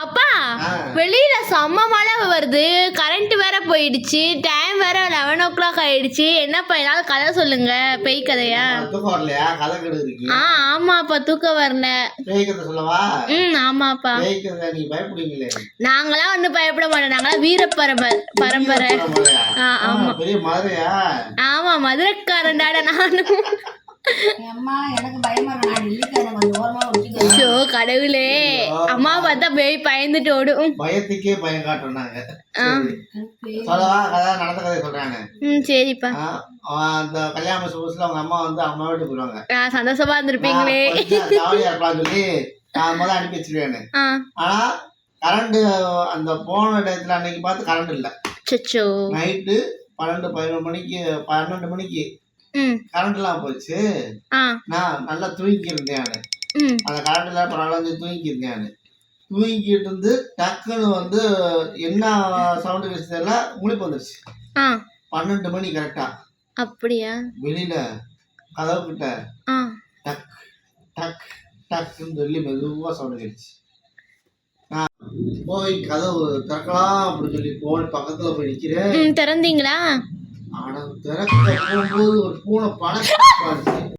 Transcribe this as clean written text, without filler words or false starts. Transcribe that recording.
அப்பா வெளியில செம்ம மழை வருது, கரண்ட் வேற போயிடுச்சு, டைம் வேற 11 ஆயிடுச்சு. என்னப்பா ஏதாவது கதை சொல்லுங்க, பேய் கதையா? ஆமாப்பா, தூக்கம் வரல. ஆமாப்பா. நாங்களாம் ஒன்னும் பயப்பட மாட்டோம், நாங்களாம் வீர பரம்பரை. ஆமா ஆமா, மதுரைக்காரன்டாட நானும். கடவுளே, அம்மா பார்த்தா பேய் பயந்துட்டு ஓடும். பயத்துக்கே பயம் காட்டுறாங்க. நடந்த கதை சொல்றாங்க. சரிப்பா. அந்த கல்யாண புதுசுல அவங்க அம்மா வந்து அவங்க வீட்டுக்கு போடுவாங்க. சந்தோஷமா இருந்திருப்பீங்களே. ஜாலியா இருக்கலாம் சொல்லி நான் முதல்ல அனுப்பி வச்சிருவேன். ஆனா கரண்ட் அந்த போன இடத்துல அன்னைக்கு பார்த்து கரண்ட் இல்ல. நைட்டு 12 மணிக்கு கரண்ட் எல்லாம் போச்சு. நான் நல்லா தூங்கி இருந்தேன். அந்த கரண்ட் எல்லாம் பரவாயில்ல தூங்கி இருந்தேன். தூங்கிட்டு இருந்து டக்குன்னு வந்து என்ன சவுண்ட் வச்சதுல முழிப்பு வந்துருச்சு. 12 மணி கரெக்டா. அப்படியா? வெளியில கதவு கிட்ட டக் டக் டக்குன்னு சொல்லி மெதுவா சவுண்ட் கேட்டுச்சு. நான் போய் கதவு திறக்கலாம் அப்படின்னு சொல்லி போன் பக்கத்துல போய் நிக்கிறேன். திறந்தீங்களா? ஆனா திறக்க போகும்போது ஒரு பூனை படம்